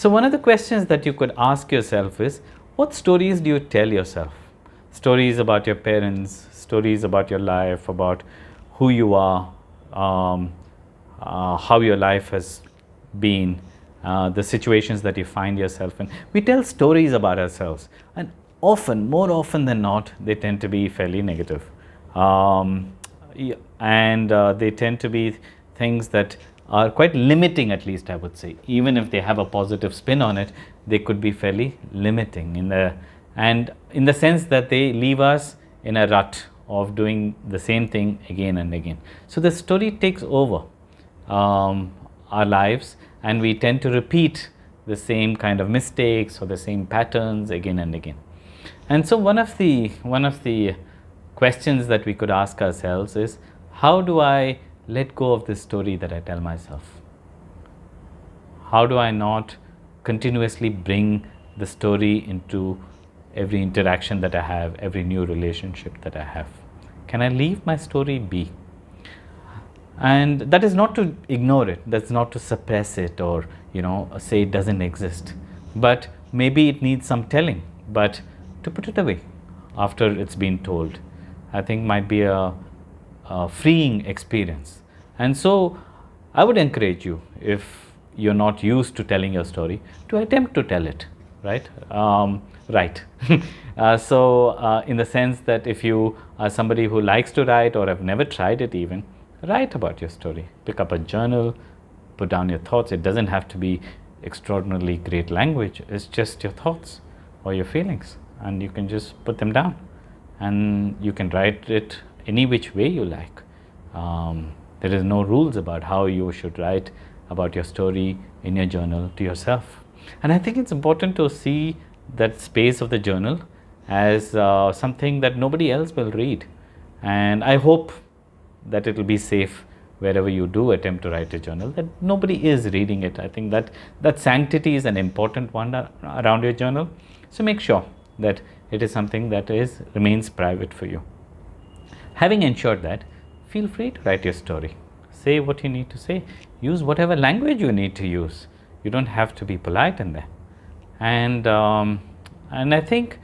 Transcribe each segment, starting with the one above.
So one of the questions that you could ask yourself is, what stories do you tell yourself? Stories about your parents, stories about your life, about who you are, how your life has been, the situations that you find yourself in. We tell stories about ourselves, and often, more often than not, they tend to be fairly negative. And they tend to be things that are quite limiting, at least I would say. Even if they have a positive spin on it, they could be fairly limiting in the sense that they leave us in a rut of doing the same thing again and again. So the story takes over our lives, and we tend to repeat the same kind of mistakes or the same patterns again and again. And so one of the questions that we could ask ourselves is, how do I let go of this story that I tell myself? How do I not continuously bring the story into every interaction that I have, every new relationship that I have? Can I leave my story be? And that is not to ignore it, that's not to suppress it or say it doesn't exist, but maybe it needs some telling. But to put it away after it's been told, I think might be a freeing experience. And so I would encourage you, if you're not used to telling your story, to attempt to tell it, right? In the sense that if you are somebody who likes to write or have never tried it even, write about your story. Pick up a journal, put down your thoughts. It doesn't have to be extraordinarily great language. It's just your thoughts or your feelings, and you can just put them down, and you can write it any which way you like. There is no rules about how you should write about your story in your journal to yourself. And I think it's important to see that space of the journal as something that nobody else will read. And I hope that it will be safe wherever you do attempt to write a journal, that nobody is reading it. I think that sanctity is an important one around your journal. So make sure that it is something that remains private for you. Having ensured that, feel free to write your story. Say what you need to say. Use whatever language you need to use. You don't have to be polite in there. And I think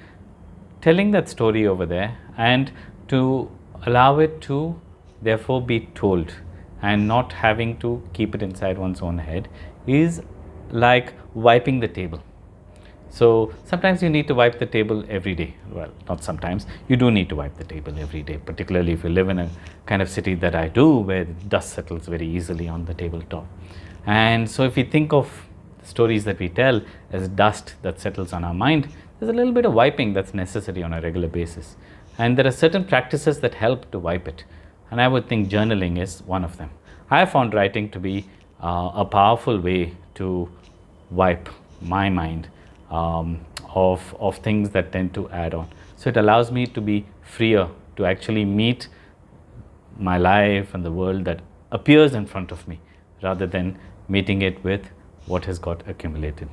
telling that story over there, and to allow it to therefore be told and not having to keep it inside one's own head, is like wiping the table. So sometimes you need to wipe the table every day. Well, not sometimes, you do need to wipe the table every day, particularly if you live in a kind of city that I do, where dust settles very easily on the tabletop. And so if we think of the stories that we tell as dust that settles on our mind, there's a little bit of wiping that's necessary on a regular basis. And there are certain practices that help to wipe it. And I would think journaling is one of them. I have found writing to be a powerful way to wipe my mind of things that tend to add on. So it allows me to be freer to actually meet my life and the world that appears in front of me, rather than meeting it with what has got accumulated.